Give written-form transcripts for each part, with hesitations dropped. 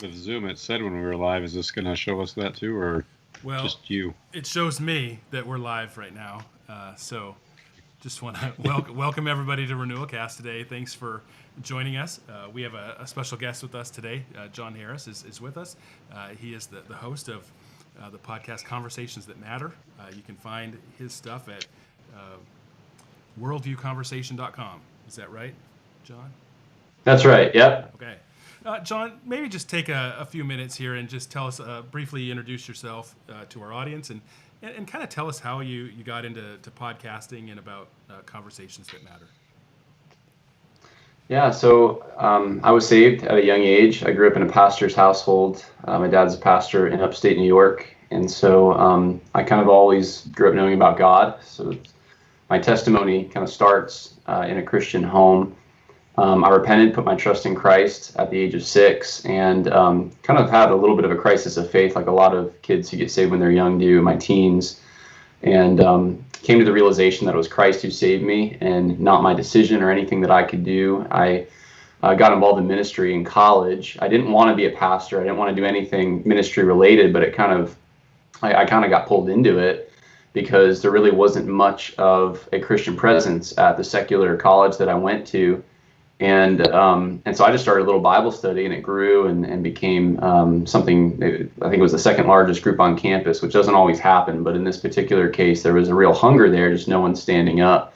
With Zoom, it said when we were live. Is this going to show us that too, or Well, just you? it shows me that we're live right now. So just want to welcome everybody to Renewal Cast today. Thanks for joining us. We have a special guest with us today. John Harris is with us. He is the host of the podcast Conversations That Matter. You can find his stuff at worldviewconversation.com. Is that right, John? That's right. Yep. Okay. John, maybe just take a few minutes here and just tell us, briefly introduce yourself to our audience and kind of tell us how you got into podcasting and about Conversations That Matter. Yeah. So I was saved at a young age. I grew up in a pastor's household. My dad's a pastor in upstate New York. And so I kind of always grew up knowing about God. So my testimony kind of starts in a Christian home. I repented, put my trust in Christ at the age of 6, and kind of had a little bit of a crisis of faith, like a lot of kids who get saved when they're young do, in my teens, and came to the realization that it was Christ who saved me and not my decision or anything that I could do. I got involved in ministry in college. I didn't want to be a pastor. I didn't want to do anything ministry related, but I kind of got pulled into it because there really wasn't much of a Christian presence at the secular college that I went to. And so I just started a little Bible study, and it grew and became something. I think it was the second largest group on campus, which doesn't always happen. But in this particular case, there was a real hunger there, just no one standing up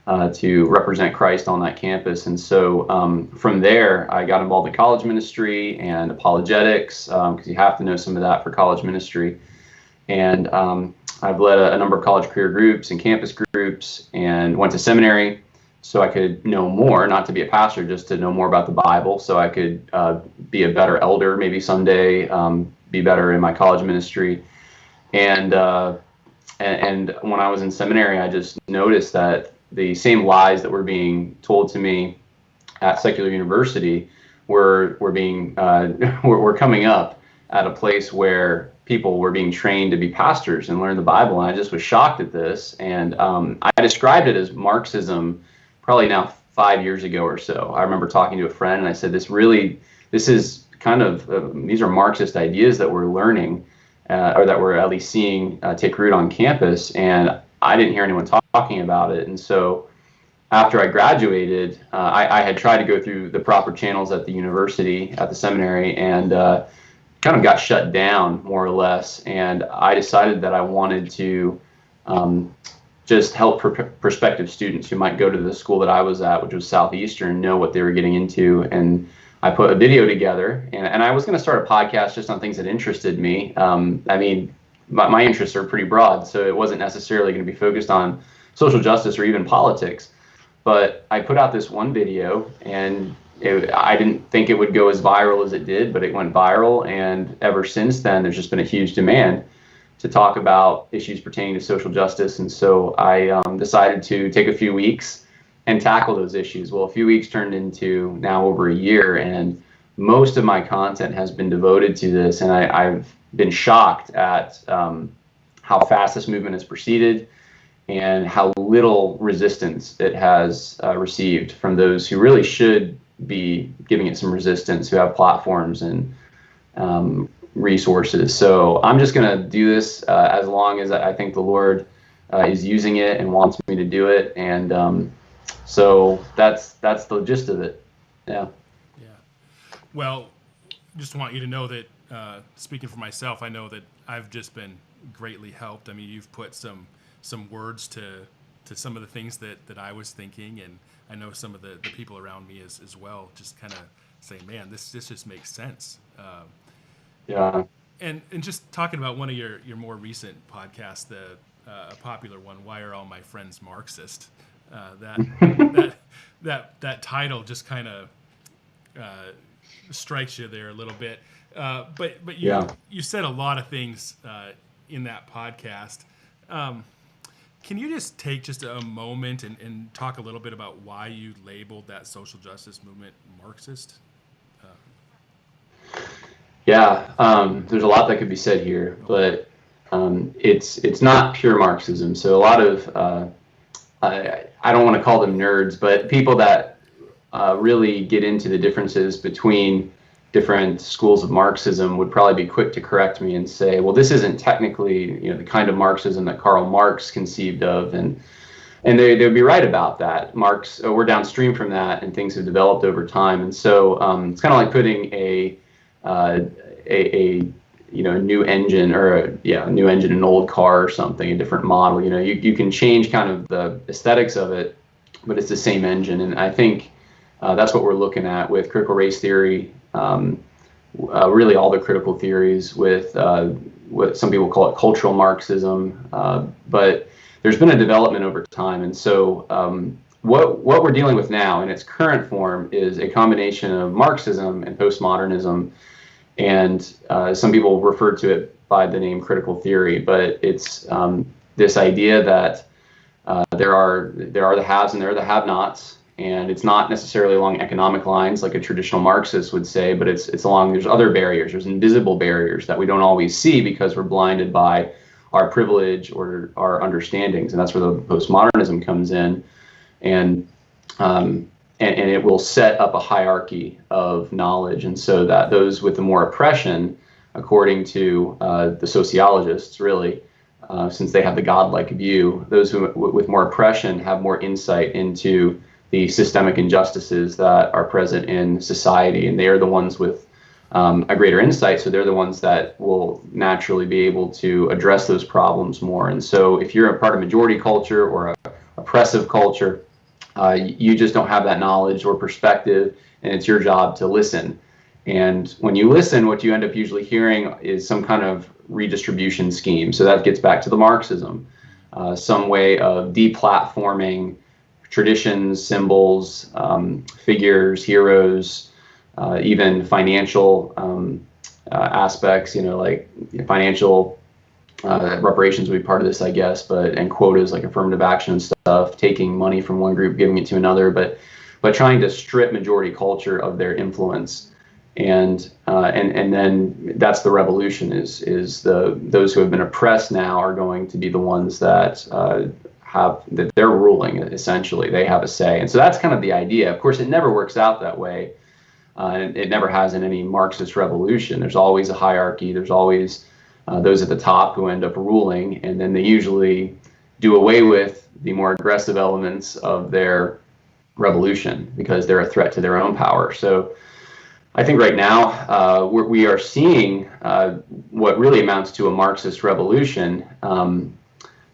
to represent Christ on that campus. And so from there, I got involved in college ministry and apologetics, because you have to know some of that for college ministry. And I've led a number of college career groups and campus groups, and went to seminary so I could know more, not to be a pastor, just to know more about the Bible, so I could be a better elder maybe someday, be better in my college ministry. And when I was in seminary, I just noticed that the same lies that were being told to me at secular university were coming up at a place where people were being trained to be pastors and learn the Bible. And I just was shocked at this. And I described it as Marxism probably now 5 years ago or so. I remember talking to a friend, and I said, this is kind of, these are Marxist ideas that we're learning, or that we're at least seeing take root on campus. And I didn't hear anyone talking about it. And so after I graduated, I had tried to go through the proper channels at the university, at the seminary, and kind of got shut down, more or less. And I decided that I wanted to just help prospective students who might go to the school that I was at, which was Southeastern, know what they were getting into. And I put a video together, and I was going to start a podcast just on things that interested me. I mean, my interests are pretty broad, so it wasn't necessarily going to be focused on social justice or even politics. But I put out this one video, and I didn't think it would go as viral as it did, but it went viral. And ever since then, there's just been a huge demand to talk about issues pertaining to social justice. And so I decided to take a few weeks and tackle those issues. Well, a few weeks turned into now over a year, and most of my content has been devoted to this. And I've been shocked at how fast this movement has proceeded and how little resistance it has received from those who really should be giving it some resistance, who have platforms and resources. So I'm just going to do this as long as I think the Lord is using it and wants me to do it. And so that's the gist of it. Yeah. Yeah. Well, just want you to know that, speaking for myself, I know that I've just been greatly helped. I mean, you've put some words to some of the things that I was thinking, and I know some of the people around me as well, just kind of saying, man, this just makes sense. Yeah. And just talking about one of your more recent podcasts, a popular one, Why Are All My Friends Marxist? That title just kind of strikes you there a little bit. But you said a lot of things in that podcast. Can you just take just a moment and talk a little bit about why you labeled that social justice movement Marxist? There's a lot that could be said here, but it's not pure Marxism. So a lot of, I don't want to call them nerds, but people that really get into the differences between different schools of Marxism would probably be quick to correct me and say, well, this isn't technically, the kind of Marxism that Karl Marx conceived of, and they would be right about that. Marx, we're downstream from that, and things have developed over time, and so it's kind of like putting a new engine a new engine in an old car or something, a different model. You can change kind of the aesthetics of it, but it's the same engine, and I think that's what we're looking at with critical race theory. Really, all the critical theories with what some people call it cultural Marxism, but there's been a development over time, and so what we're dealing with now in its current form is a combination of Marxism and postmodernism, and some people refer to it by the name critical theory, but it's this idea that there are the haves and there are the have-nots, and it's not necessarily along economic lines like a traditional Marxist would say, but it's along, there's other barriers, there's invisible barriers that we don't always see because we're blinded by our privilege or our understandings, and that's where the postmodernism comes in, and it will set up a hierarchy of knowledge, and so that those with the more oppression, according to the sociologists, really, since they have the godlike view, those who with more oppression have more insight into the systemic injustices that are present in society, and they are the ones with a greater insight, so they're the ones that will naturally be able to address those problems more. And so if you're a part of majority culture or a oppressive culture, you just don't have that knowledge or perspective, and it's your job to listen. And when you listen, what you end up usually hearing is some kind of redistribution scheme. So that gets back to the Marxism, some way of deplatforming traditions, symbols, figures, heroes, even financial aspects, like financial reparations would be part of this, I guess, and quotas like affirmative action and stuff, taking money from one group, giving it to another, but trying to strip majority culture of their influence. And then that's the revolution is those who have been oppressed now are going to be the ones that they're ruling, essentially. They have a say. And so that's kind of the idea. Of course, it never works out that way. It never has in any Marxist revolution. There's always a hierarchy. There's always those at the top who end up ruling, and then they usually do away with the more aggressive elements of their revolution because they're a threat to their own power. So I think right now we are seeing what really amounts to a Marxist revolution,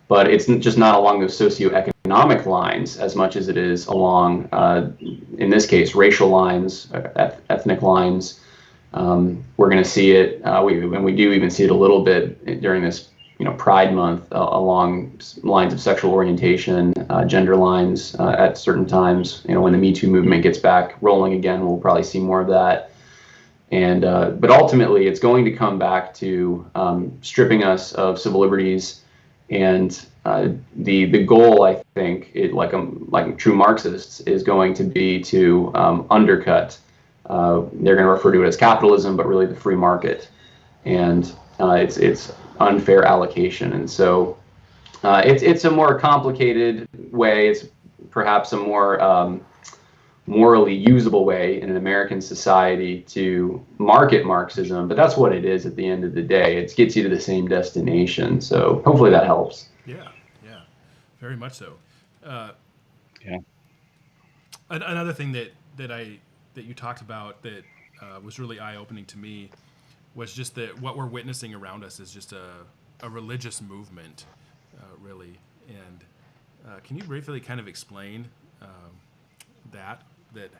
but it's just not along those socioeconomic lines as much as it is along, in this case, racial lines, ethnic lines. We're going to see it, and we do even see it a little bit during this, Pride Month, along lines of sexual orientation, gender lines at certain times. When the Me Too movement gets back rolling again, we'll probably see more of that. And but ultimately, it's going to come back to stripping us of civil liberties. And the goal, I think, like true Marxists, is going to be to undercut. They're going to refer to it as capitalism, but really the free market, and it's unfair allocation. And so it's a more complicated way. It's perhaps a more morally usable way in an American society to market Marxism, but that's what it is at the end of the day. It gets you to the same destination. So hopefully that helps. Yeah, very much so. Yeah. Another thing that you talked about that was really eye-opening to me was just that what we're witnessing around us is just a religious movement, really. And can you briefly kind of explain that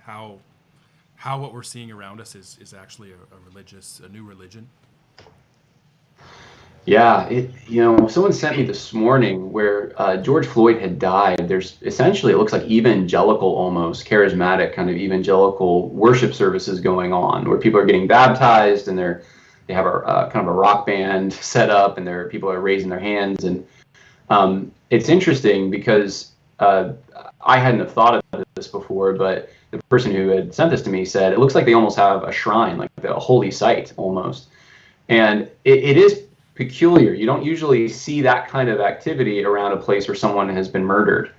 how what we're seeing around us is actually a new religion? Yeah, someone sent me this morning where George Floyd had died. There's essentially, it looks like evangelical, almost charismatic kind of evangelical worship services going on where people are getting baptized, and they have a kind of a rock band set up, and people are raising their hands. And it's interesting because I hadn't have thought of this before, but the person who had sent this to me said it looks like they almost have a shrine, like a holy site almost. And it is peculiar. You don't usually see that kind of activity around a place where someone has been murdered.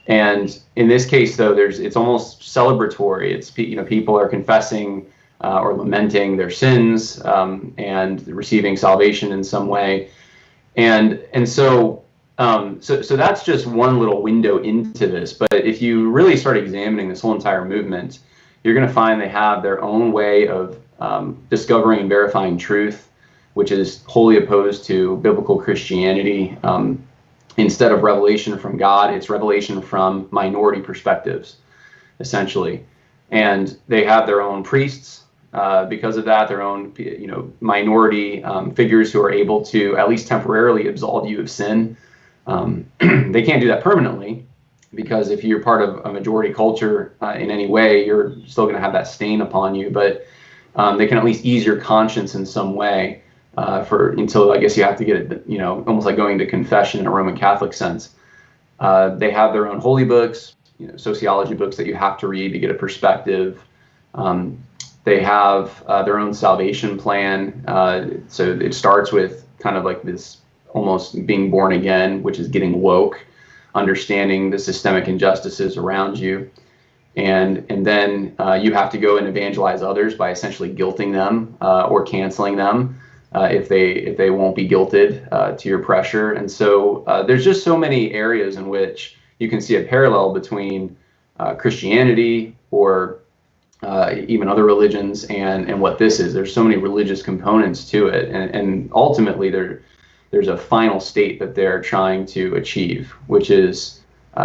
And in this case, though, it's almost celebratory. It's people are confessing or lamenting their sins and receiving salvation in some way. And so that's just one little window into this. But if you really start examining this whole entire movement, you're going to find they have their own way of discovering and verifying truth, which is wholly opposed to biblical Christianity. Instead of revelation from God, it's revelation from minority perspectives, essentially. And they have their own priests because of that, their own minority figures who are able to at least temporarily absolve you of sin. They can't do that permanently, because if you're part of a majority culture in any way, you're still going to have that stain upon you. But they can at least ease your conscience in some way until I guess you have to get it, almost like going to confession in a Roman Catholic sense. They have their own holy books, sociology books that you have to read to get a perspective. They have their own salvation plan. So it starts with kind of like this almost being born again, which is getting woke, understanding the systemic injustices around you. And then you have to go and evangelize others by essentially guilting them or canceling them if they won't be guilted to your pressure. And so there's just so many areas in which you can see a parallel between Christianity or even other religions and what this is. There's so many religious components to it, and ultimately there's a final state that they're trying to achieve, which is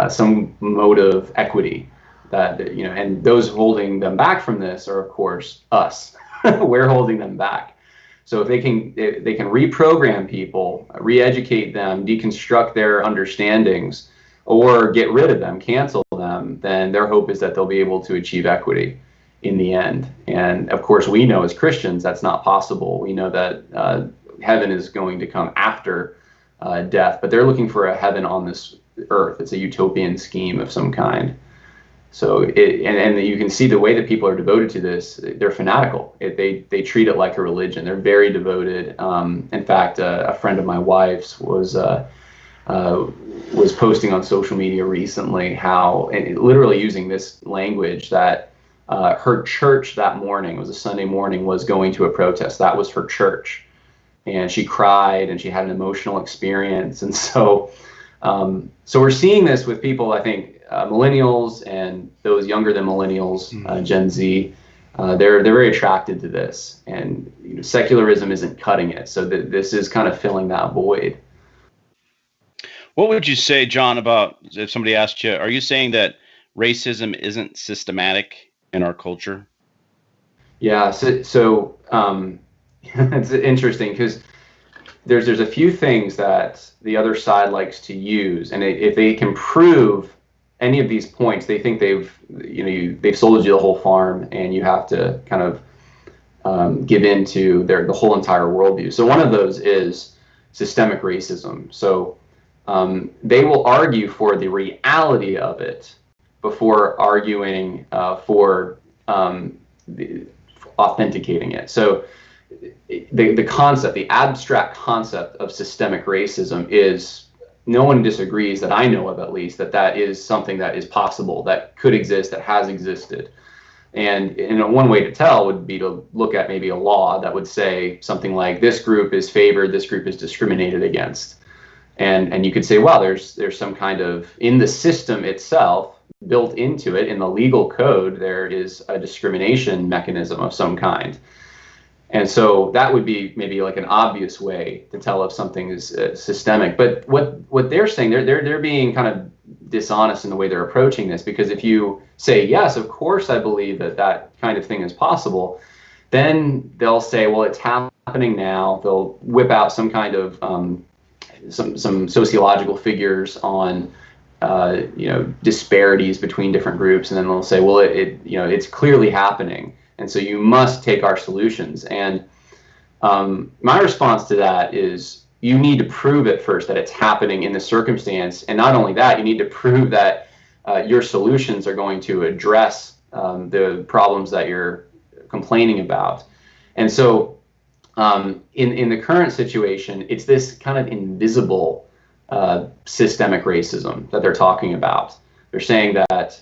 some mode of equity. That and those holding them back from this are, of course, us. We're holding them back. So if they can reprogram people, re-educate them, deconstruct their understandings, or get rid of them, cancel them, then their hope is that they'll be able to achieve equity in the end. And of course, we know as Christians that's not possible. We know that heaven is going to come after death, but they're looking for a heaven on this earth. It's a utopian scheme of some kind. So and you can see the way that people are devoted to this. They're fanatical. They treat it like a religion. They're very devoted. In fact, a friend of my wife's was posting on social media recently how, and literally using this language, that her church that morning, it was a Sunday morning, was going to a protest. That was her church, and she cried and she had an emotional experience. And so we're seeing this with people, I think, millennials and those younger than millennials, Gen Z. They're very attracted to this, and secularism isn't cutting it. So this is kind of filling that void. What would you say, John, about if somebody asked you, are you saying that racism isn't systematic in our culture? Yeah. So it's interesting because there's a few things that the other side likes to use, and if they can prove any of these points, they think they've sold you the whole farm, and you have to kind of give in to the whole entire worldview. So one of those is systemic racism. So they will argue for the reality of it before arguing for authenticating it. So the concept, the abstract concept of systemic racism is, no one disagrees, that I know of at least, that is something that is possible, that could exist, that has existed. And one way to tell would be to look at maybe a law that would say something like, this group is favored, this group is discriminated against. And you could say, well, there's some kind of, in the system itself, built into it, in the legal code, there is a discrimination mechanism of some kind. And so that would be maybe like an obvious way to tell if something is systemic. But what they're saying, they're being kind of dishonest in the way they're approaching this, because if you say, yes, of course I believe that kind of thing is possible, then they'll say, well, it's happening now. They'll whip out some kind of some sociological figures on disparities between different groups, and then they'll say, well, it's clearly happening, and so you must take our solutions. And my response to that is, you need to prove it first that it's happening in the circumstance, and not only that, you need to prove that your solutions are going to address the problems that you're complaining about. And so in the current situation, it's this kind of invisible systemic racism that they're talking about. They're saying that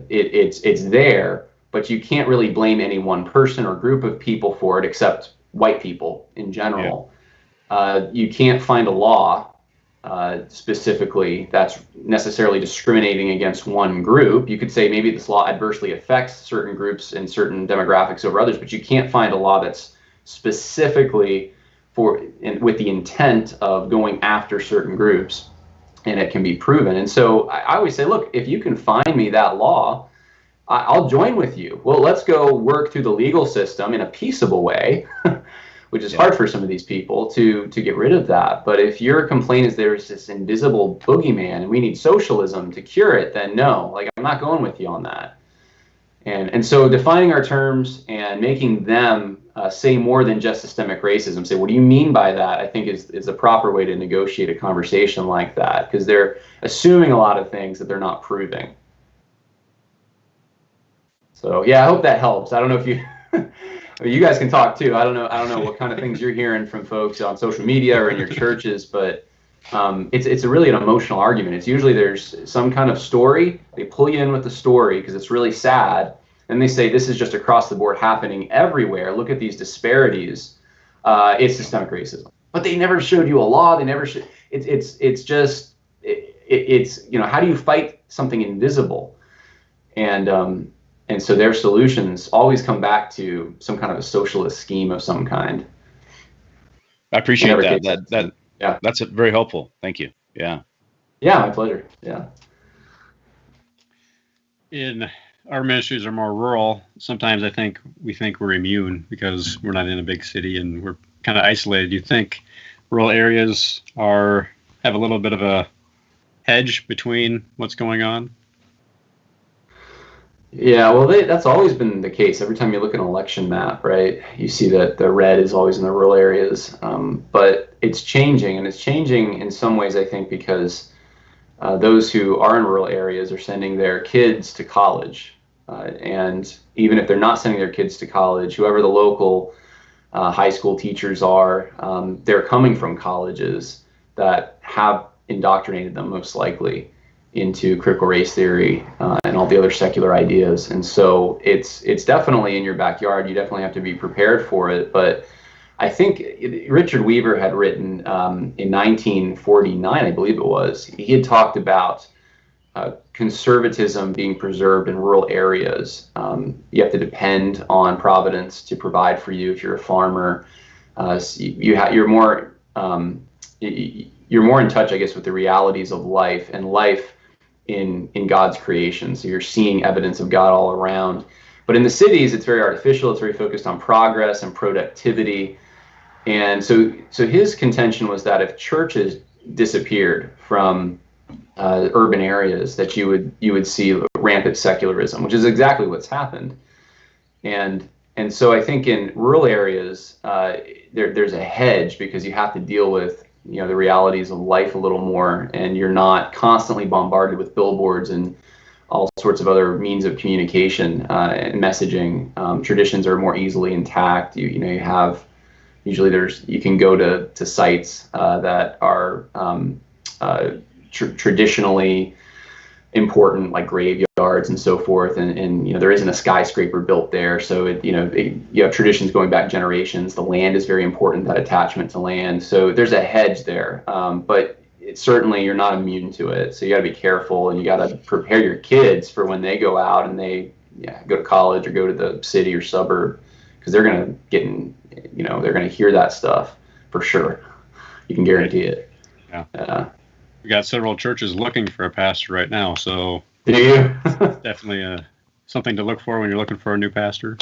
it's there, but you can't really blame any one person or group of people for it, except white people in general. You can't find a law specifically that's necessarily discriminating against one group. You could say maybe this law adversely affects certain groups and certain demographics over others, but you can't find a law that's specifically with the intent of going after certain groups, and it can be proven. And so I always say, look, if you can find me that law, I'll join with you. Well, let's go work through the legal system in a peaceable way, which is hard for some of these people to get rid of that. But if your complaint is there's this invisible boogeyman and we need socialism to cure it, then no, like, I'm not going with you on that. And so defining our terms and making them say more than just systemic racism, say, what do you mean by that, I think is a proper way to negotiate a conversation like that, because they're assuming a lot of things that they're not proving. So yeah, I hope that helps. I don't know if you guys can talk too. I don't know what kind of things you're hearing from folks on social media or in your churches, but it's really an emotional argument. It's usually there's some kind of story. They pull you in with the story because it's really sad. And they say, this is just across the board happening everywhere. Look at these disparities. It's systemic racism. But they never showed you a law. They never showed. It's just how do you fight something invisible? And so their solutions always come back to some kind of a socialist scheme of some kind. I appreciate that. Yeah, that's very helpful. Thank you. Yeah. Yeah, my pleasure. Yeah. In our ministries are more rural. Sometimes we think we're immune because we're not in a big city and we're kind of isolated. Do you think rural areas have a little bit of a hedge between what's going on? Yeah, well, that's always been the case. Every time you look at an election map, right, you see that the red is always in the rural areas. But it's changing, and it's changing in some ways, I think, because those who are in rural areas are sending their kids to college. And even if they're not sending their kids to college, whoever the local high school teachers are, they're coming from colleges that have indoctrinated them most likely into critical race theory and all the other secular ideas. And so it's definitely in your backyard. You definitely have to be prepared for it. But I think Richard Weaver had written in 1949, I believe it was, he had talked about conservatism being preserved in rural areas. You have to depend on Providence to provide for you if you're a farmer. You're more in touch, I guess, with the realities of life and life in God's creation. So you're seeing evidence of God all around. But in the cities, it's very artificial. It's very focused on progress and productivity. And so his contention was that if churches disappeared from urban areas, that you would see rampant secularism, which is exactly what's happened. And so I think in rural areas, there's a hedge because you have to deal with the realities of life a little more, and you're not constantly bombarded with billboards and all sorts of other means of communication and messaging. Traditions are more easily intact. You have usually you can go to sites that are traditionally important, like graveyards and so forth, and there isn't a skyscraper built there, so you have traditions going back generations. The land is very important, that attachment to land, so there's a hedge there, but certainly you're not immune to it. So you got to be careful, and you got to prepare your kids for when they go out and they go to college or go to the city or suburb, because they're going to get in, they're going to hear that stuff for sure. You can guarantee it. Yeah. We got several churches looking for a pastor right now, so do you? Definitely something to look for when you're looking for a new pastor.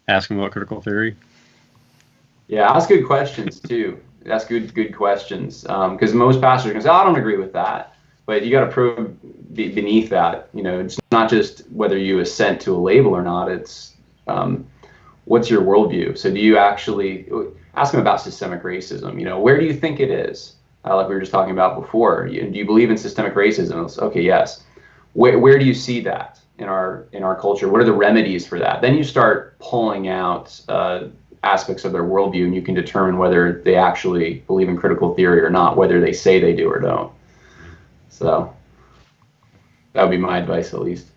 Ask them about critical theory. Yeah, ask good questions too. Ask good questions, because most pastors are going to say, I don't agree with that. But you got to probe beneath that. It's not just whether you assent to a label or not. It's what's your worldview. So do you actually ask them about systemic racism? Where do you think it is? Like we were just talking about before, do you believe in systemic racism? Okay, yes. Where do you see that in our culture? What are the remedies for that? Then you start pulling out aspects of their worldview, and you can determine whether they actually believe in critical theory or not, whether they say they do or don't. So that would be my advice, at least.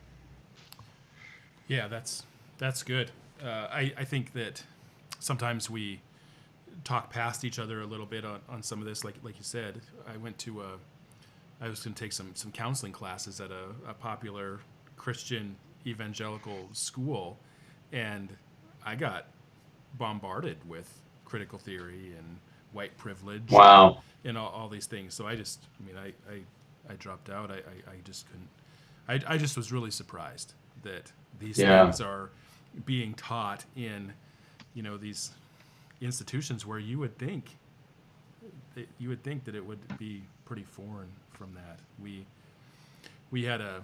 Yeah, that's That's good. I think that sometimes we talk past each other a little bit on some of this. Like you said, I was going to take some counseling classes at a popular Christian evangelical school, and I got bombarded with critical theory and white privilege. Wow. And all these things. So I dropped out. I just couldn't. I just was really surprised that these things are being taught in, these institutions where you would think that it would be pretty foreign from that. We had a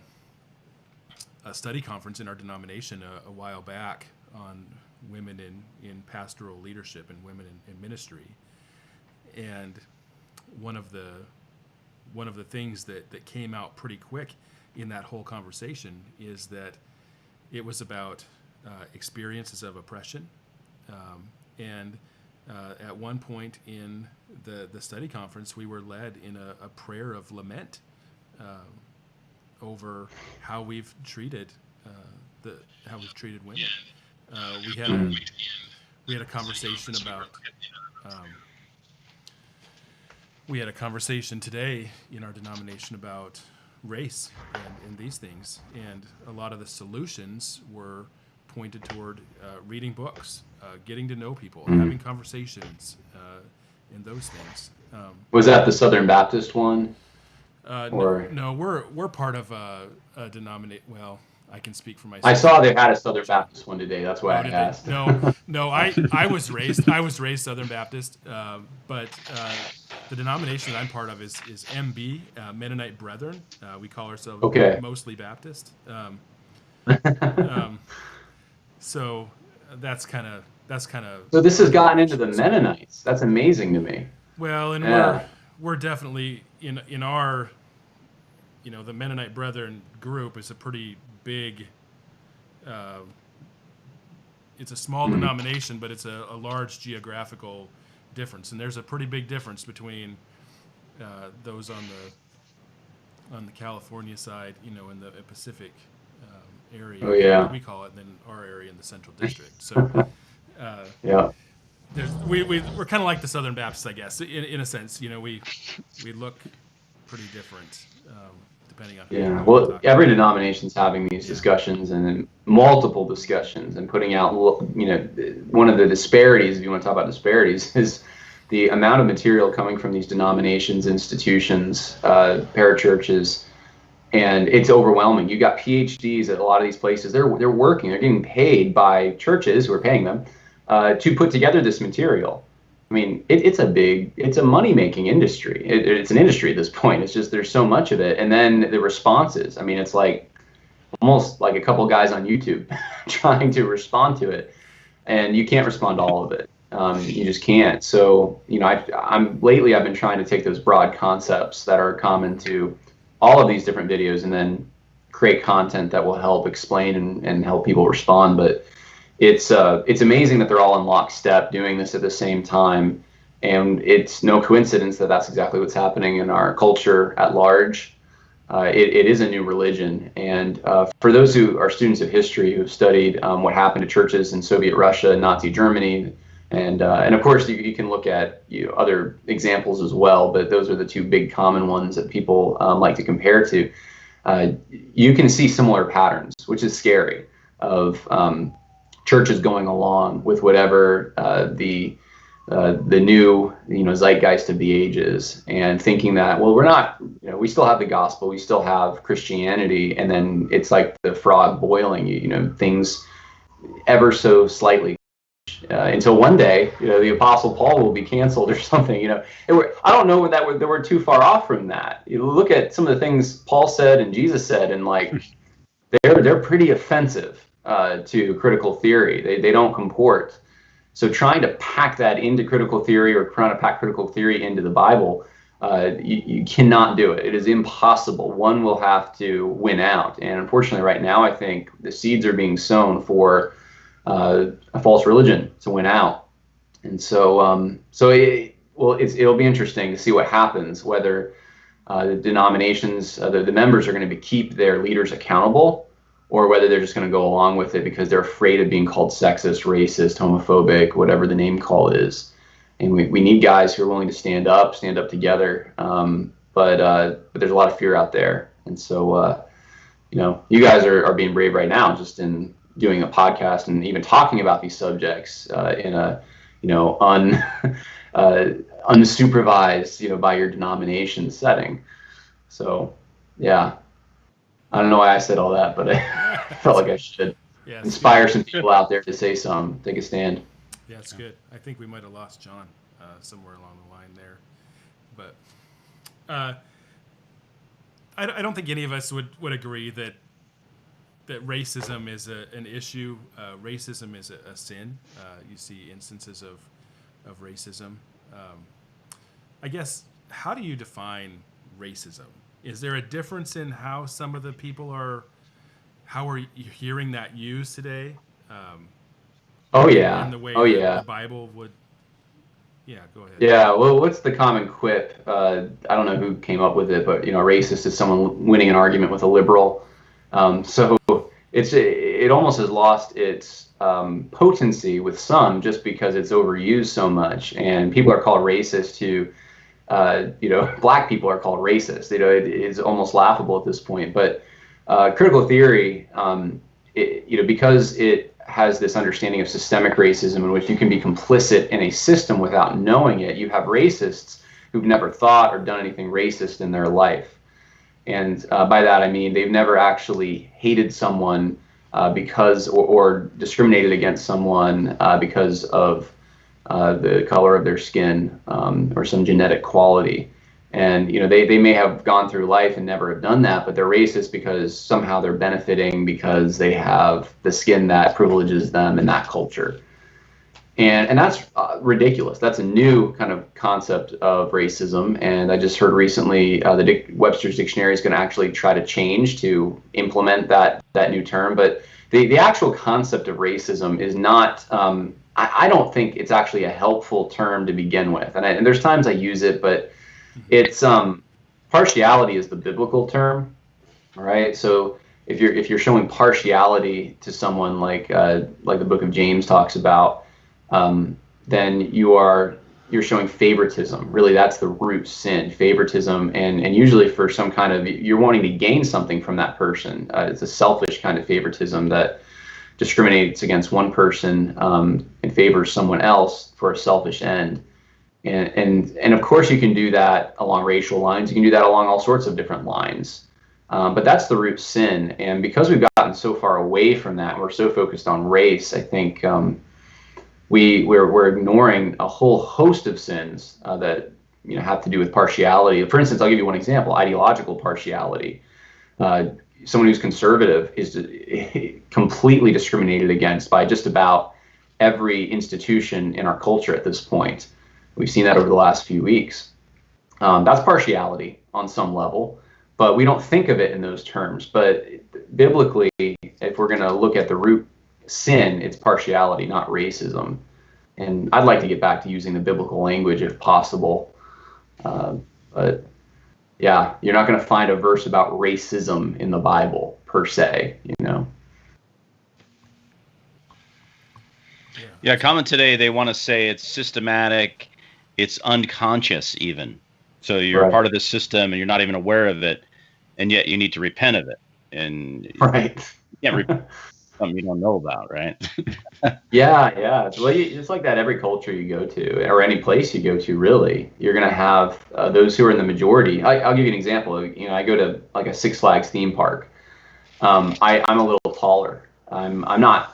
study conference in our denomination a while back on women in pastoral leadership and women in ministry, and one of the things that came out pretty quick in that whole conversation is that it was about experiences of oppression, and at one point in the study conference, we were led in a prayer of lament over how we've treated women. We had a conversation about. We had a conversation today in our denomination about race and these things, and a lot of the solutions were pointed toward reading books, getting to know people, having conversations, and those things. Was that the Southern Baptist one? No, we're part of a denomination. Well, I can speak for myself. I saw they had a Southern Baptist one today. That's why I asked. No. I was raised Southern Baptist, but the denomination that I'm part of is MB, Mennonite Brethren. We call ourselves mostly Baptist. So that's kind of. So this has gotten into the Mennonites. That's amazing to me. Well, and we're definitely in our, the Mennonite Brethren group is a pretty big. It's a small denomination, but it's a large geographical difference, and there's a pretty big difference between those on the California side, in the Pacific area. Oh yeah. We call it, and then our area in the Central District. So. Yeah. We're kind of like the Southern Baptists, I guess, in a sense. We look pretty different depending on. Yeah. Well, every denomination's having these discussions and multiple discussions and putting out. One of the disparities, if you want to talk about disparities, is the amount of material coming from these denominations, institutions, parachurches, and it's overwhelming. You got PhDs at a lot of these places. They're working. They're getting paid by churches who are paying them to put together this material. I mean, it's a money-making industry. It's an industry at this point. It's just there's so much of it. And then the responses. I mean, it's like almost like a couple guys on YouTube trying to respond to it, and you can't respond to all of it. You just can't. So, I've been trying to take those broad concepts that are common to all of these different videos and then create content that will help explain and help people respond. But it's amazing that they're all in lockstep doing this at the same time, and it's no coincidence that that's exactly what's happening in our culture at large. It is a new religion, and for those who are students of history who have studied what happened to churches in Soviet Russia and Nazi Germany, and of course you can look at other examples as well, but those are the two big common ones that people like to compare to. You can see similar patterns, which is scary, of churches going along with whatever the new zeitgeist of the age is, and thinking that, well, we're not, we still have the gospel, we still have Christianity, and then it's like the frog boiling, things ever so slightly until one day, the Apostle Paul will be canceled or something. I don't know that we're too far off from that. You look at some of the things Paul said and Jesus said, and like they're pretty offensive to critical theory. They don't comport. So trying to pack that into critical theory, or trying to pack critical theory into the Bible, you cannot do it. It is impossible. One will have to win out. And unfortunately, right now, I think the seeds are being sown for a false religion to win out. And so, it'll be interesting to see what happens, whether the denominations, the members are going to keep their leaders accountable, or whether they're just going to go along with it because they're afraid of being called sexist, racist, homophobic, whatever the name call is. And we need guys who are willing to stand up together. But there's a lot of fear out there. And so, you guys are being brave right now, just in doing a podcast and even talking about these subjects in a, unsupervised, by your denomination setting. So, yeah. I don't know why I said all that, but I felt like I should inspire some people out there to say something, take a stand. Yeah, it's good. I think we might have lost John somewhere along the line there, but I don't think any of us would agree that racism is an issue. Racism is a sin. You see instances of racism. I guess, how do you define racism? Is there a difference in how some of the people how are you hearing that used today? Oh yeah. In the way the Bible would. Yeah, go ahead. Yeah, well, what's the common quip? I don't know who came up with it, but a racist is someone winning an argument with a liberal. So it almost has lost its potency with some just because it's overused so much, and people are called racist to. Black people are called racist. It is almost laughable at this point. But critical theory, because it has this understanding of systemic racism in which you can be complicit in a system without knowing it, you have racists who've never thought or done anything racist in their life. And by that, I mean they've never actually hated someone because or discriminated against someone because of the color of their skin or some genetic quality. And they may have gone through life and never have done that, but they're racist because somehow they're benefiting because they have the skin that privileges them in that culture. And that's ridiculous. That's a new kind of concept of racism. And I just heard recently Webster's Dictionary is going to actually try to change to implement that new term. But the actual concept of racism is not, I don't think it's actually a helpful term to begin with. And there's times I use it, but it's partiality is the biblical term, all right? So if you're showing partiality to someone like the book of James talks about, then you're showing favoritism. Really, that's the root sin, favoritism, and usually for some kind of, you're wanting to gain something from that person. It's a selfish kind of favoritism that discriminates against one person and favors someone else for a selfish end. And of course you can do that along racial lines. You can do that along all sorts of different lines. But that's the root sin. And because we've gotten so far away from that, we're so focused on race, I think we're ignoring a whole host of sins that have to do with partiality. For instance, I'll give you one example: ideological partiality. Someone who's conservative is completely discriminated against by just about every institution in our culture at this point. We've seen that over the last few weeks. That's partiality on some level, but we don't think of it in those terms. But biblically, if we're going to look at the root sin, it's partiality, not racism. And I'd like to get back to using the biblical language if possible. But yeah, you're not going to find a verse about racism in the Bible per se, Yeah, common today, they want to say it's systematic, it's unconscious even. So you're Right. part of the system and you're not even aware of it, and yet you need to repent of it. And Right. you can't repent of something you don't know about, right? Yeah. It's like that every culture you go to, or any place you go to, really. You're going to have those who are in the majority. I'll give you an example. I go to like a Six Flags theme park. I'm a little taller. I'm not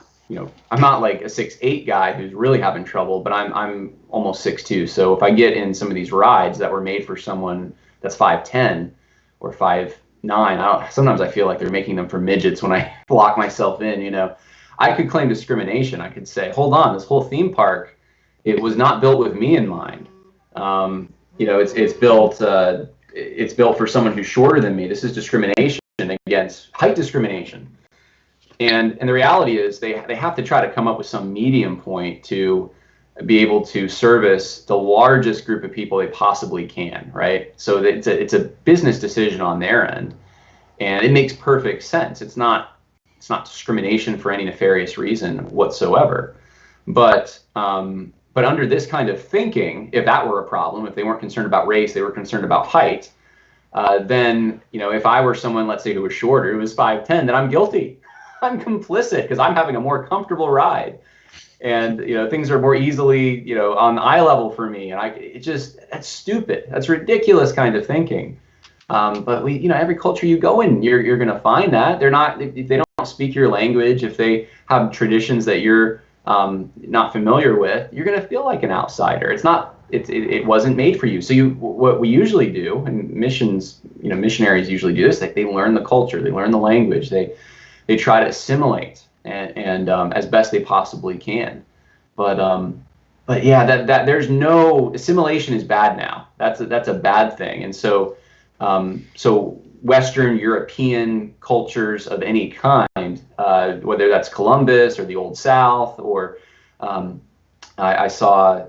like a 6'8" guy who's really having trouble, but I'm almost 6'2". So if I get in some of these rides that were made for someone that's 5'10" or 5'9", sometimes I feel like they're making them for midgets when I lock myself in. I could claim discrimination. I could say, hold on, this whole theme park, it was not built with me in mind. It's built for someone who's shorter than me. This is discrimination against height discrimination. And the reality is they have to try to come up with some medium point to be able to service the largest group of people they possibly can, right? So it's a business decision on their end, and it makes perfect sense. It's not it's not discrimination for any nefarious reason whatsoever. But under this kind of thinking, if that were a problem, if they weren't concerned about race, they were concerned about height, then, if I were someone, let's say, who was shorter, who was 5'10", then I'm guilty. I'm complicit because I'm having a more comfortable ride. And, things are more easily, on eye level for me. And that's stupid. That's ridiculous kind of thinking. But every culture you go in, you're going to find that if they don't speak your language, if they have traditions that you're not familiar with, you're going to feel like an outsider. It wasn't made for you. So what we usually do, and missionaries usually do this, like they learn the culture, they learn the language, they try to assimilate and as best they possibly can. But yeah, that there's no assimilation is bad now. That's a bad thing. And so Western European cultures of any kind, whether that's Columbus or the Old South, or I saw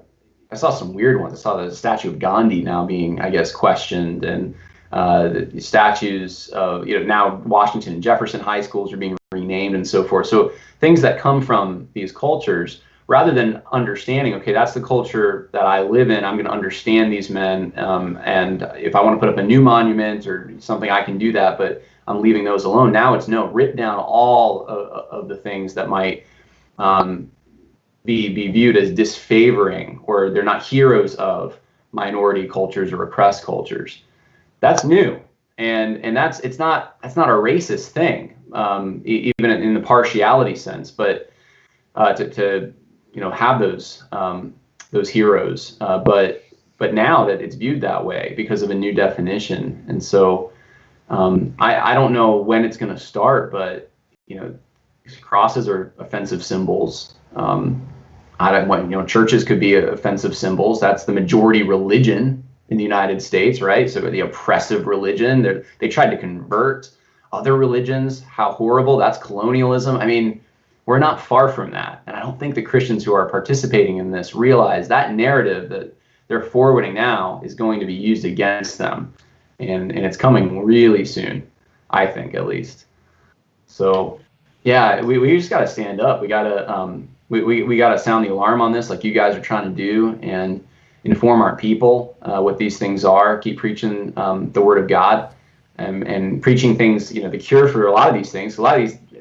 some weird ones. I saw the statue of Gandhi now being, I guess, questioned, and the statues of, now Washington and Jefferson high schools are being renamed and so forth. So things that come from these cultures, rather than understanding, okay, that's the culture that I live in, I'm going to understand these men, and if I want to put up a new monument or something, I can do that, but I'm leaving those alone. Now it's rip down all of the things that might be viewed as disfavoring, or they're not heroes of minority cultures or oppressed cultures. That's new, and it's not a racist thing, even in the partiality sense. But to have those heroes, but now that it's viewed that way because of a new definition, and so I don't know when it's going to start, but crosses are offensive symbols. Churches could be offensive symbols. That's the majority religion in the United States, right? So the oppressive religion. They tried to convert other religions. How horrible! That's colonialism. I mean, we're not far from that, and I don't think the Christians who are participating in this realize that narrative that they're forwarding now is going to be used against them, and it's coming really soon, I think, at least. So, yeah, we just got to stand up. We got to we got to sound the alarm on this, like you guys are trying to do, and inform our people what these things are. Keep preaching the Word of God, and preaching things. The cure for a lot of these things. A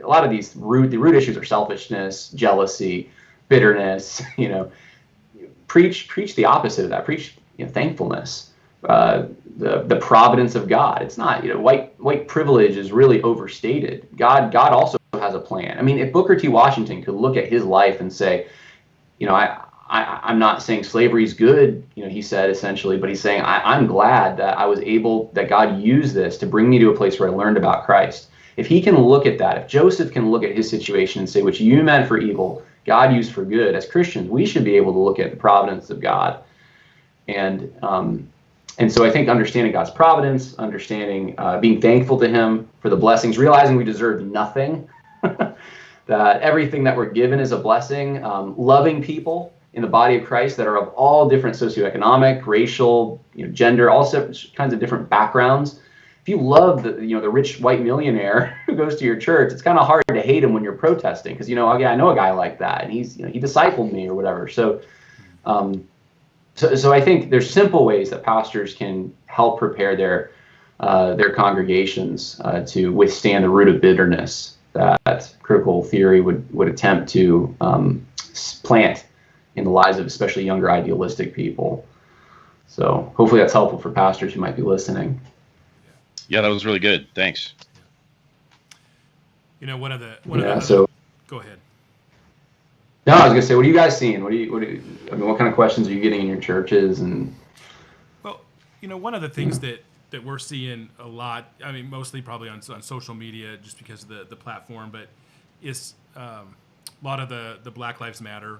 lot of these root issues are selfishness, jealousy, bitterness. Preach the opposite of that. Preach thankfulness, the providence of God. It's not white privilege is really overstated. God also has a plan. I mean, if Booker T. Washington could look at his life and say, I'm not saying slavery is good, he said essentially, but he's saying I'm glad that God used this to bring me to a place where I learned about Christ. If he can look at that, if Joseph can look at his situation and say, which you meant for evil, God used for good, as Christians, we should be able to look at the providence of God. And so I think understanding God's providence, understanding, being thankful to him for the blessings, realizing we deserve nothing, that everything that we're given is a blessing, loving people in the body of Christ that are of all different socioeconomic, racial, gender, all kinds of different backgrounds. If you love the rich white millionaire who goes to your church, it's kind of hard to hate him when you're protesting, because I know a guy like that, and he's he discipled me or whatever. So I think there's simple ways that pastors can help prepare their congregations to withstand the root of bitterness that critical theory would attempt to plant in the lives of especially younger idealistic people. So hopefully that's helpful for pastors who might be listening. Yeah, that was really good. Thanks. Go ahead. No, I was gonna say, what are you guys seeing? What kind of questions are you getting in your churches? And well, one of the things that we're seeing a lot, I mean, mostly probably on social media, just because of the platform, but is a lot of the Black Lives Matter,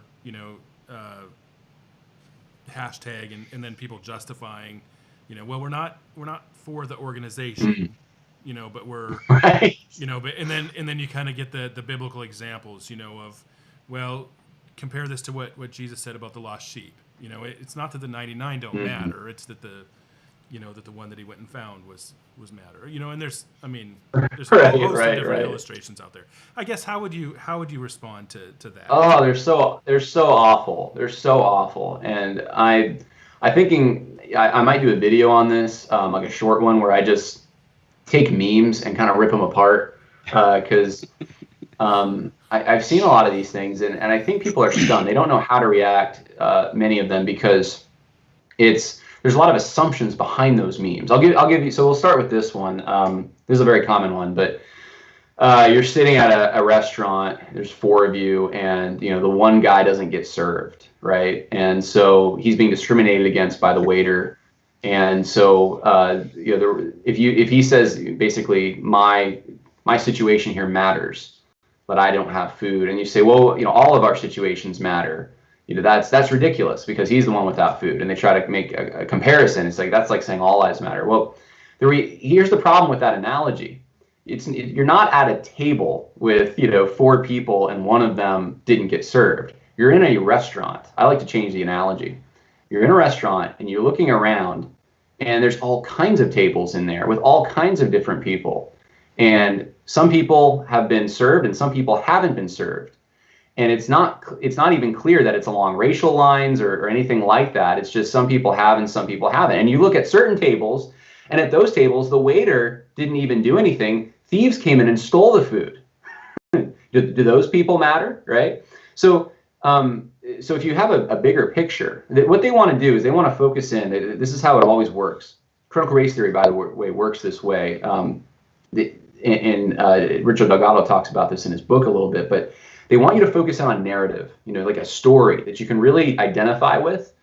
hashtag, and then people justifying, well, we're not for the organization, but we're right. But and then you kind of get the biblical examples, of, well, compare this to what Jesus said about the lost sheep. It's not that the 99 don't matter, it's that the that the one that he went and found was mad, or and there's there's a Right, whole host of right, different right. illustrations out there. I guess how would you respond to that? Oh, they're so awful. They're so awful. And I might do a video on this, like a short one where I just take memes and kind of rip them apart, because I've seen a lot of these things, and I think people are stunned. They don't know how to react, many of them, because there's a lot of assumptions behind those memes. I'll give you. So we'll start with this one. This is a very common one, but you're sitting at a restaurant. There's four of you, and the one guy doesn't get served, right? And so he's being discriminated against by the waiter. And so if he says basically my situation here matters, but I don't have food, and you say, well, all of our situations matter. That's ridiculous because he's the one without food, and they try to make a comparison. It's like that's like saying all lives matter. Well, here's the problem with that analogy. You're not at a table with four people and one of them didn't get served. You're in a restaurant. I like to change the analogy. You're in a restaurant and you're looking around, and there's all kinds of tables in there with all kinds of different people, and some people have been served and some people haven't been served. And it's not even clear that it's along racial lines or anything like that. It's just some people have and some people haven't. And you look at certain tables, and at those tables, the waiter didn't even do anything. Thieves came in and stole the food. do those people matter, right? So if you have a bigger picture, what they want to do is they want to focus in. This is how it always works. Critical race theory, by the way, works this way. Richard Delgado talks about this in his book a little bit, but they want you to focus on a narrative, like a story that you can really identify with,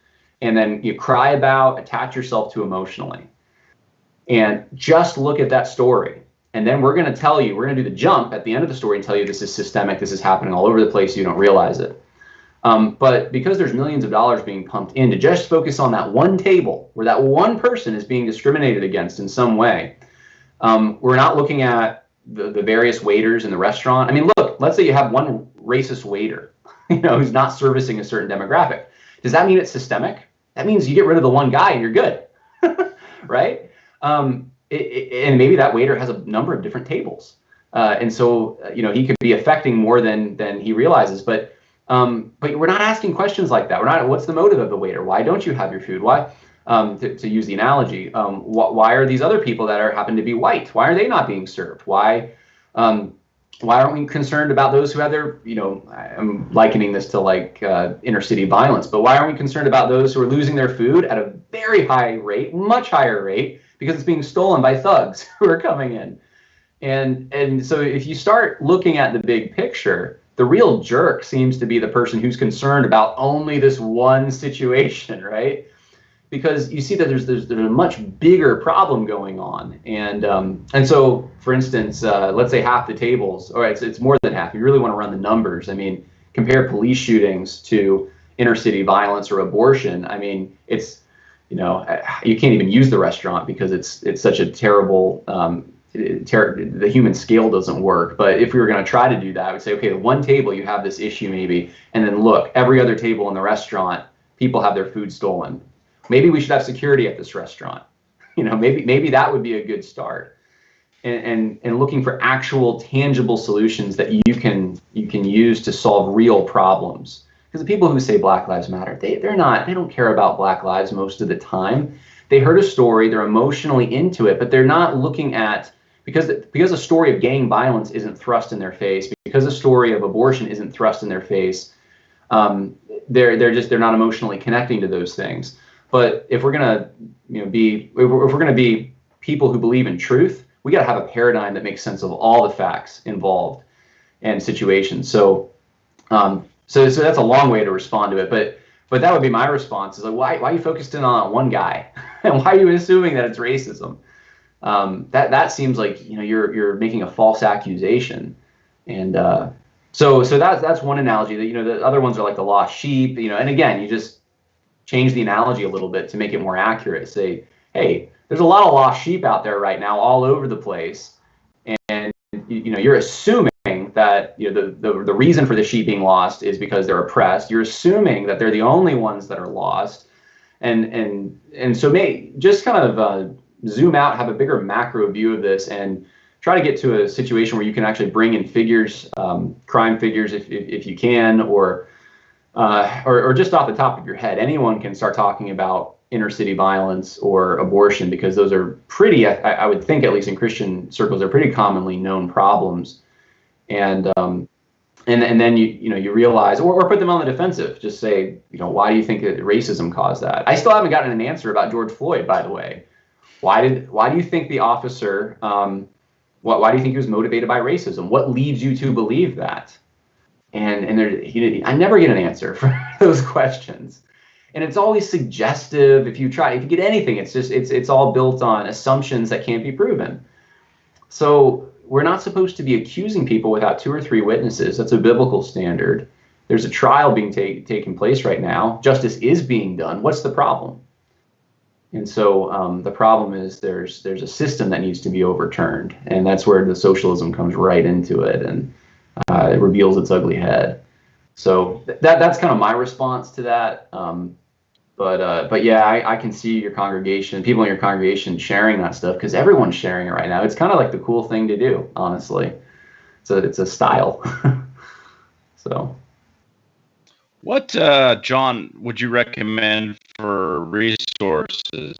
and then you cry about, attach yourself to emotionally, and just look at that story. And then we're going to do the jump at the end of the story and tell you this is systemic, this is happening all over the place, you don't realize it. But because there's millions of dollars being pumped in to just focus on that one table where that one person is being discriminated against in some way, we're not looking at the various waiters in the restaurant. I mean, look, let's say you have one racist waiter, who's not servicing a certain demographic. Does that mean it's systemic? That means you get rid of the one guy and you're good, right? And maybe that waiter has a number of different tables, and so he could be affecting more than he realizes. But we're not asking questions like that. We're not. What's the motive of the waiter? Why don't you have your food? Why? To use the analogy, why are these other people that happen to be white? Why are they not being served? Why aren't we concerned about those who have their, I'm likening this to like inner city violence, but why aren't we concerned about those who are losing their food at a very high rate, much higher rate, because it's being stolen by thugs who are coming in? And so if you start looking at the big picture, the real jerk seems to be the person who's concerned about only this one situation, right? Because you see that there's a much bigger problem going on, and so, for instance, let's say half the tables, or it's more than half. You really want to run the numbers. I mean, compare police shootings to inner city violence or abortion. I mean, it's you can't even use the restaurant because it's such a terrible. The human scale doesn't work. But if we were going to try to do that, I would say, okay, the one table you have this issue maybe, and then look, every other table in the restaurant, people have their food stolen. Maybe we should have security at this restaurant. Maybe that would be a good start. And looking for actual tangible solutions that you can use to solve real problems. Because the people who say Black Lives Matter, they don't care about Black lives most of the time. They heard a story, they're emotionally into it, but they're not looking at, because a story of gang violence isn't thrust in their face, because a story of abortion isn't thrust in their face, they're not emotionally connecting to those things. But if we're gonna, if we're gonna be people who believe in truth, we got to have a paradigm that makes sense of all the facts involved and situations. So that's a long way to respond to it. But that would be my response: is like, why are you focused in on one guy, and why are you assuming that it's racism? That seems like you're making a false accusation, and so that's one analogy. That the other ones are like the lost sheep. And again, you just change the analogy a little bit to make it more accurate. Say, hey, there's a lot of lost sheep out there right now all over the place, and you're assuming that the reason for the sheep being lost is because they're oppressed. You're assuming that they're the only ones that are lost, And so just kind of zoom out, have a bigger macro view of this, and try to get to a situation where you can actually bring in figures, crime figures, if you can, or just off the top of your head, anyone can start talking about inner city violence or abortion, because those are pretty, I would think, at least in Christian circles, are pretty commonly known problems. And then you realize, or put them on the defensive. Just say, why do you think that racism caused that? I still haven't gotten an answer about George Floyd, by the way. Why do you think the officer? Why do you think he was motivated by racism? What leads you to believe that? And I never get an answer for those questions. And it's always suggestive. If you get anything, it's all built on assumptions that can't be proven. So we're not supposed to be accusing people without 2 or 3 witnesses. That's a biblical standard. There's a trial being taking place right now. Justice is being done. What's the problem? And so the problem is there's a system that needs to be overturned, and that's where the socialism comes right into it, and it reveals its ugly head. So that's kind of my response to that. But yeah, I can see your congregation, people in your congregation sharing that stuff, because everyone's sharing it right now. It's kind of like the cool thing to do, honestly. So it's a style. So. What, John, would you recommend for resources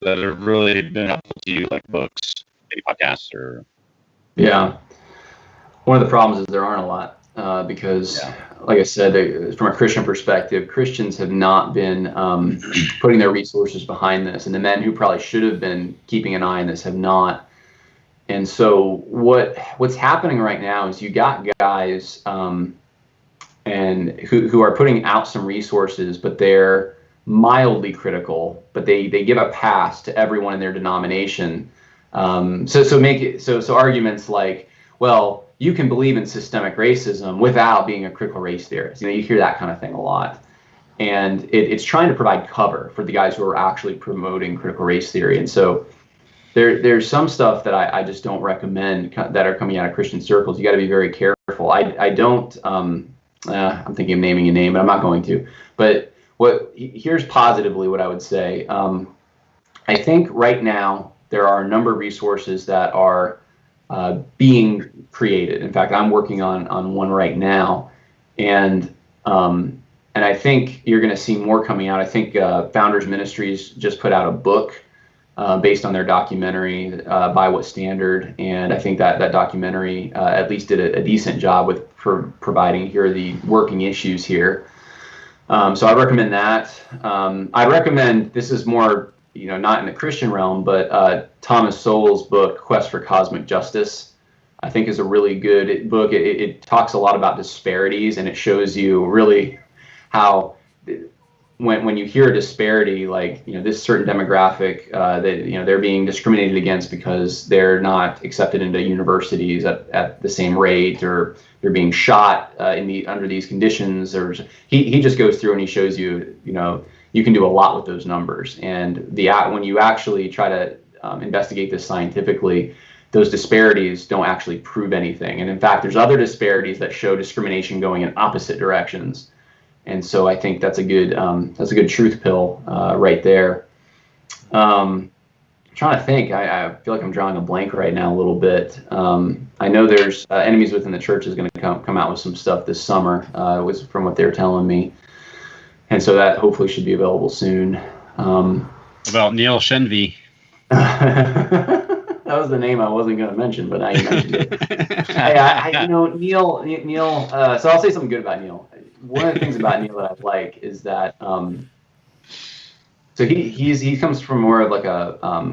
that have really been helpful to you, like books, maybe podcasts, or? Yeah. One of the problems is there aren't a lot. Because, like I said, from a Christian perspective, Christians have not been putting their resources behind this, and the men who probably should have been keeping an eye on this have not. And so what's happening right now is you got guys and who are putting out some resources, but they're mildly critical, but they give a pass to everyone in their denomination. So arguments like, well, you can believe in systemic racism without being a critical race theorist. You hear that kind of thing a lot. And it's trying to provide cover for the guys who are actually promoting critical race theory. And so there's some stuff that I just don't recommend that are coming out of Christian circles. You got to be very careful. I don't, I'm thinking of naming a name, but I'm not going to. But here's positively what I would say. I think right now there are a number of resources that are being created. In fact, I'm working on one right now, and I think you're going to see more coming out. I think Founders Ministries just put out a book based on their documentary, By What Standard, and I think that documentary at least did a decent job with providing here are the working issues here. So I recommend that. I recommend, this is more, not in the Christian realm, but Thomas Sowell's book, Quest for Cosmic Justice, I think is a really good book. It talks a lot about disparities, and it shows you really how when you hear a disparity, like, this certain demographic, that, they're being discriminated against because they're not accepted into universities at the same rate, or they're being shot under these conditions. Or he just goes through and he shows you, you can do a lot with those numbers. And when you actually try to investigate this scientifically, those disparities don't actually prove anything. And in fact, there's other disparities that show discrimination going in opposite directions. And so I think that's a good truth pill right there. I'm trying to think. I feel like I'm drawing a blank right now a little bit. I know there's Enemies Within the Church is going to come out with some stuff this summer, was from what they're telling me. And so that hopefully should be available soon. About Neil Shenvi. That was the name I wasn't going to mention, but now you mentioned it. Neil. So I'll say something good about Neil. One of the things about Neil that I like is that, so he comes from more of like a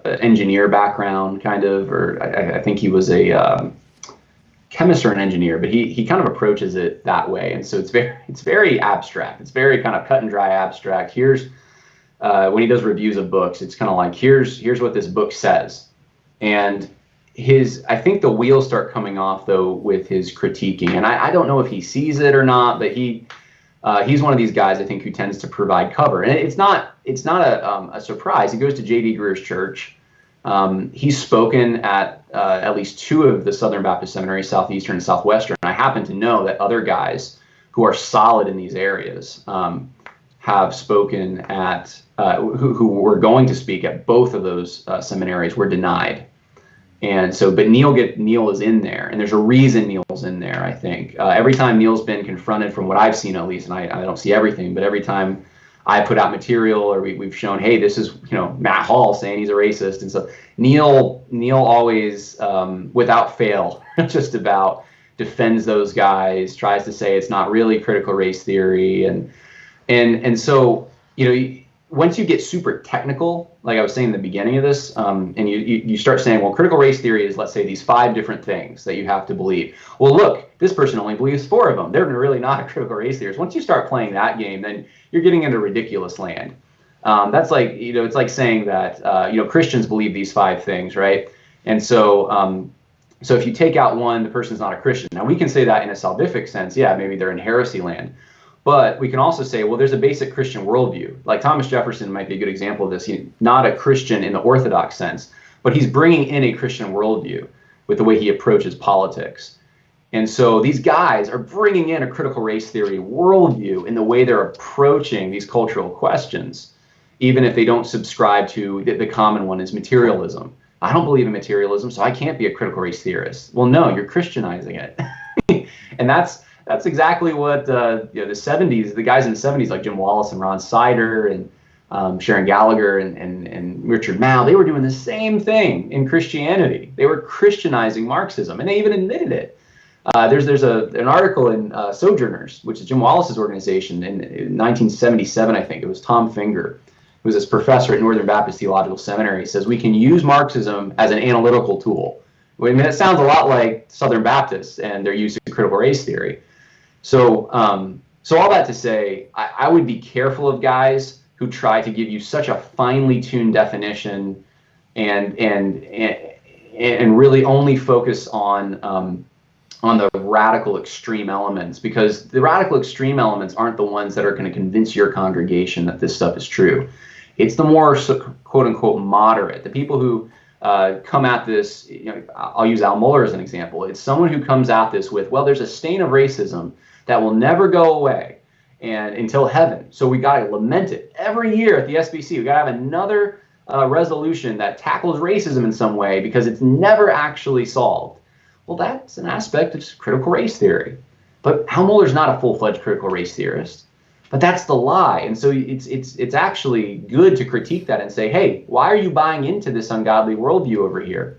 engineer background, kind of, or I think he was a chemist or an engineer, but he kind of approaches it that way, and so it's very abstract. It's very kind of cut and dry abstract. Here's when he does reviews of books, it's kind of like here's what this book says, and I think the wheels start coming off though with his critiquing, and I don't know if he sees it or not, but he's one of these guys I think who tends to provide cover, and it's not a surprise. He goes to J.D. Greer's church. He's spoken at least 2 of the Southern Baptist seminaries, Southeastern and Southwestern. I happen to know that other guys who are solid in these areas have spoken at, who were going to speak at both of those seminaries were denied. And so, but Neil is in there, and there's a reason Neil's in there, I think. Every time Neil's been confronted, from what I've seen at least, and I don't see everything, but every time I put out material or we've shown, hey, this is, Matt Hall saying he's a racist. And so Neil always, without fail, just about defends those guys, tries to say it's not really critical race theory. And so, once you get super technical, like I was saying in the beginning of this, and you start saying, well, critical race theory is, let's say, these 5 different things that you have to believe. Well, look, this person only believes 4 of them. They're really not a critical race theorist. Once you start playing that game, then you're getting into ridiculous land. That's like, it's like saying that, Christians believe these 5 things, right? And so, so if you take out one, the person's not a Christian. Now, we can say that in a salvific sense. Yeah, maybe they're in heresy land. But we can also say, well, there's a basic Christian worldview. Like Thomas Jefferson might be a good example of this. He's not a Christian in the Orthodox sense, but he's bringing in a Christian worldview with the way he approaches politics. And so these guys are bringing in a critical race theory worldview in the way they're approaching these cultural questions, even if they don't subscribe to the common one is materialism. I don't believe in materialism, so I can't be a critical race theorist. Well, no, you're Christianizing it. And that's exactly what the 70s, the guys in the 70s like Jim Wallace and Ron Sider and Sharon Gallagher and Richard Mao, they were doing the same thing in Christianity. They were Christianizing Marxism, and they even admitted it. There's an article in Sojourners, which is Jim Wallace's organization, in 1977, I think. It was Tom Finger, who was this professor at Northern Baptist Theological Seminary. He says we can use Marxism as an analytical tool. I mean, it sounds a lot like Southern Baptists and their use of critical race theory. So, so all that to say, I would be careful of guys who try to give you such a finely tuned definition and really only focus on the radical extreme elements, because the radical extreme elements aren't the ones that are going to convince your congregation that this stuff is true. It's the more quote unquote moderate, the people who come at this. I'll use Al Mohler as an example. It's someone who comes at this with, well, there's a stain of racism that will never go away and until heaven. So we got to lament it every year at the SBC. We got to have another resolution that tackles racism in some way because it's never actually solved. Well, that's an aspect of critical race theory. But Al Mohler's not a full-fledged critical race theorist. But that's the lie. And so it's actually good to critique that and say, hey, why are you buying into this ungodly worldview over here?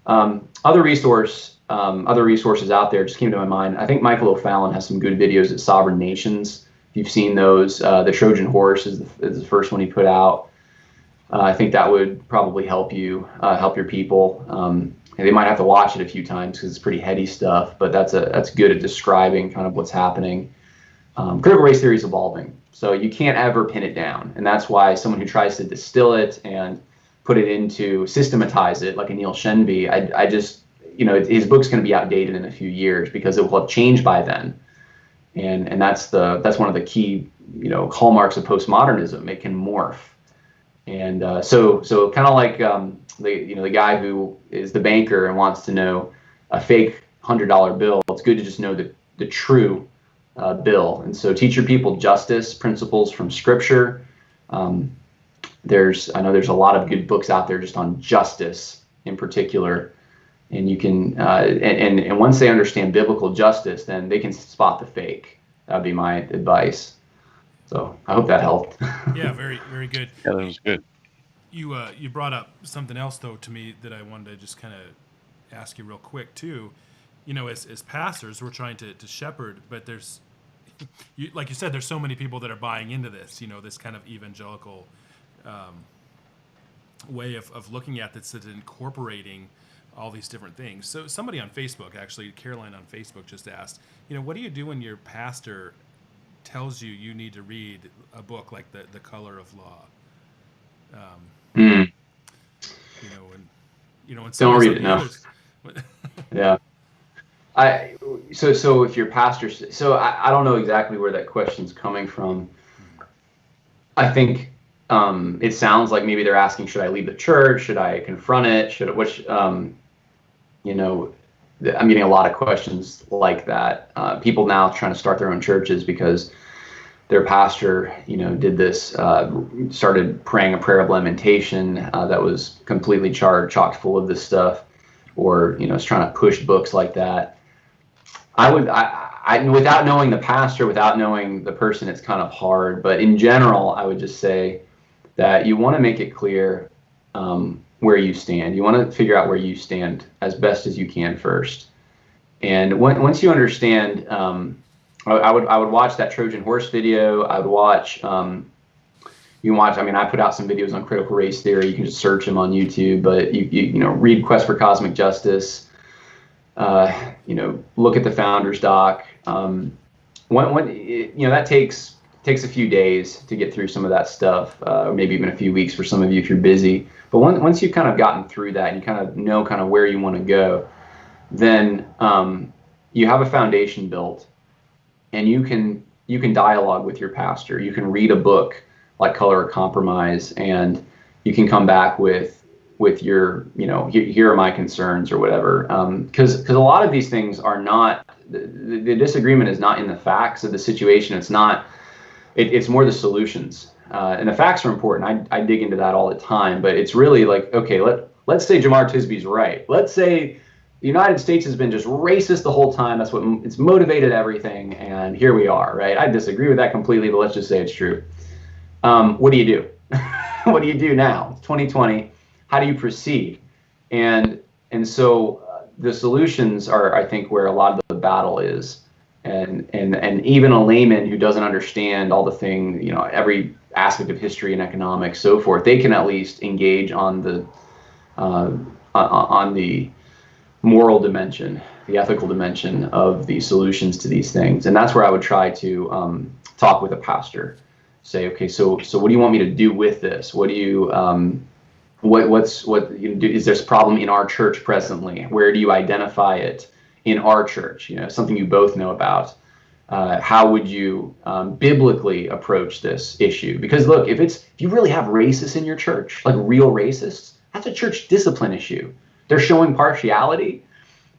Other resources out there just came to my mind. I think Michael O'Fallon has some good videos at Sovereign Nations. If you've seen those, the Trojan Horse is the first one he put out. I think that would probably help you, help your people. And they might have to watch it a few times because it's pretty heady stuff, but that's good at describing kind of what's happening. Critical race theory is evolving, so you can't ever pin it down. And that's why someone who tries to distill it and put it into, systematize it, like a Neil Shenby, I just, his book's going to be outdated in a few years because it will have changed by then. And that's one of the key, hallmarks of postmodernism. It can morph. And so kind of like the guy who is the banker and wants to know a fake $100 bill, it's good to just know the true bill. And so teach your people justice principles from Scripture. I know there's a lot of good books out there just on justice in particular. And you can, and once they understand biblical justice, then they can spot the fake. That'd be my advice. So I hope that helped. Yeah, very, very good. Yeah, that was good. You brought up something else though to me that I wanted to just kind of ask you real quick too. As pastors, we're trying to shepherd, but there's, like you said, there's so many people that are buying into this. This kind of evangelical way of looking at this, that's incorporating all these different things. So somebody on Facebook, actually, Caroline on Facebook, just asked, what do you do when your pastor tells you need to read a book like The Color of Law? And don't read it now. Yeah. So if your pastor, I don't know exactly where that question's coming from. I think it sounds like maybe they're asking, should I leave the church? Should I confront it? I'm getting a lot of questions like that. People now trying to start their own churches because their pastor, did this, started praying a prayer of lamentation that was completely chock full of this stuff, or is trying to push books like that. I without knowing the pastor, without knowing the person, it's kind of hard. But in general, I would just say that you want to make it clear where you stand. You want to figure out where you stand as best as you can first. And once you understand, I would watch that Trojan horse video. I would watch. You can watch. I mean, I put out some videos on critical race theory. You can just search them on YouTube. But you read Quest for Cosmic Justice. Look at the Founders doc. That takes a few days to get through some of that stuff, or maybe even a few weeks for some of you if you're busy. But once you've kind of gotten through that and you kind of know kind of where you want to go, then you have a foundation built, and you can dialogue with your pastor. You can read a book like Color of Compromise, and you can come back with your, here are my concerns or whatever. Because a lot of these things are not, the disagreement is not in the facts of the situation. It's not, it's more the solutions. And the facts are important. I dig into that all the time, but it's really like, okay, let's say Jamar Tisby's right. Let's say the United States has been just racist the whole time. That's what it's motivated everything. And here we are, right? I disagree with that completely, but let's just say it's true. What do you do? What do you do now? It's 2020. How do you proceed? And so the solutions are, I think, where a lot of the battle is. And even a layman who doesn't understand all the things, every aspect of history and economics, so forth, they can at least engage on the moral dimension, the ethical dimension of the solutions to these things. And that's where I would try to talk with a pastor. Say, okay, so what do you want me to do with this? What do you is there a problem in our church presently? Where do you identify it in our church? Something you both know about. How would you biblically approach this issue? Because look, if you really have racists in your church, like real racists, that's a church discipline issue. They're showing partiality,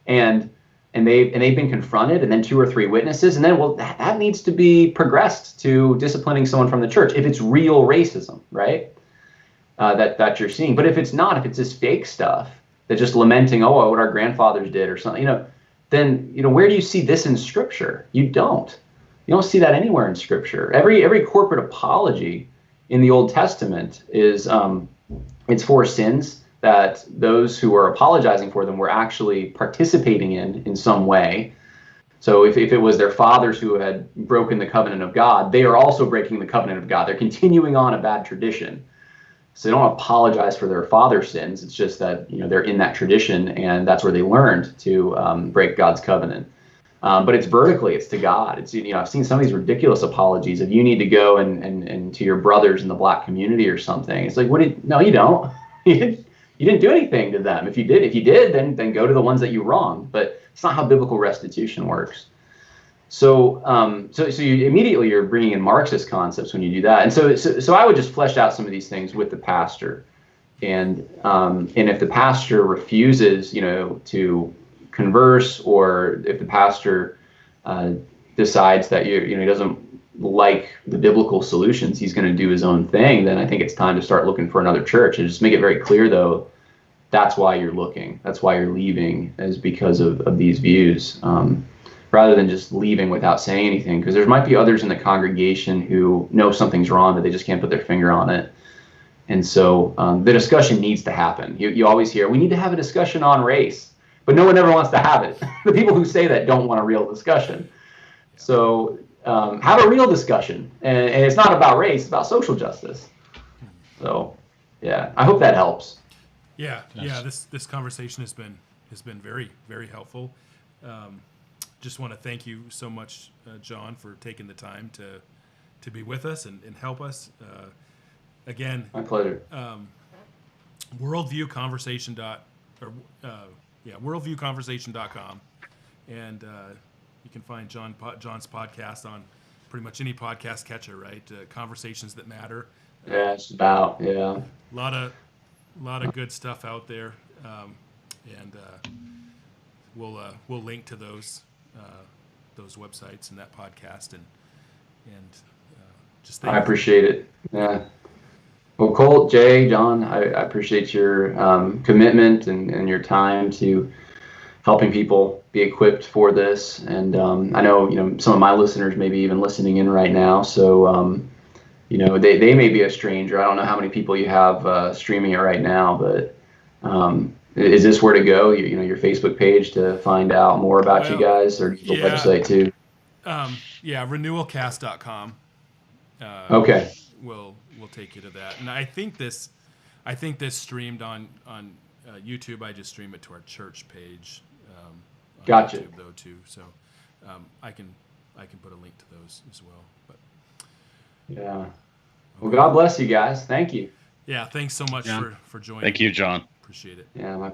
and they've been confronted, and then 2 or 3 witnesses, and then that needs to be progressed to disciplining someone from the church if it's real racism, right? That you're seeing. But if it's not, if it's this fake stuff, that's just lamenting, what our grandfathers did or something, then where do you see this in Scripture? You don't see that anywhere in Scripture. Every corporate apology in the Old Testament is it's for sins that those who are apologizing for them were actually participating in some way. So if it was their fathers who had broken the covenant of God, they are also breaking the covenant of God. They're continuing on a bad tradition. So they don't apologize for their father's sins. It's just that they're in that tradition, and that's where they learned to break God's covenant. But it's vertically, it's to God. It's I've seen some of these ridiculous apologies. If you need to go and to your brothers in the black community or something, it's like, no, you don't. You didn't do anything to them. If you did, then go to the ones that you wronged. But it's not how biblical restitution works. So you immediately you're bringing in Marxist concepts when you do that. And so I would just flesh out some of these things with the pastor, and if the pastor refuses, to converse, or if the pastor decides that he doesn't like the biblical solutions, he's going to do his own thing, then I think it's time to start looking for another church. And just make it very clear, though, that's why you're looking. That's why you're leaving, is because of these views. Rather than just leaving without saying anything, because there might be others in the congregation who know something's wrong, but they just can't put their finger on it. And so the discussion needs to happen. You always hear, we need to have a discussion on race, but no one ever wants to have it. The people who say that don't want a real discussion. So have a real discussion, and it's not about race, it's about social justice. So yeah, I hope that helps. Yeah, this conversation has been very, very helpful. Just want to thank you so much, John, for taking the time to be with us and help us. Again, my pleasure. worldviewconversation.com, and you can find John's podcast on pretty much any podcast catcher, right? Conversations that matter. Yeah, it's about a lot of good stuff out there, and we'll link to those websites and that podcast, and just I thank appreciate it. Yeah. Well, Colt, Jay, John, I appreciate your commitment and your time to helping people be equipped for this. And I know, some of my listeners may be even listening in right now. So, they may be a stranger. I don't know how many people you have streaming it right now, but is this where to go? Your Facebook page to find out more about you guys, or the website too? Yeah, renewalcast.com. Okay. Will take you to that. And I think this streamed on YouTube. I just stream it to our church page. On Gotcha. YouTube though too. So I can put a link to those as well. But Yeah. Well, God bless you guys. Thank you. yeah, thanks so much John. for joining. Thank you, John. Appreciate it. Yeah, my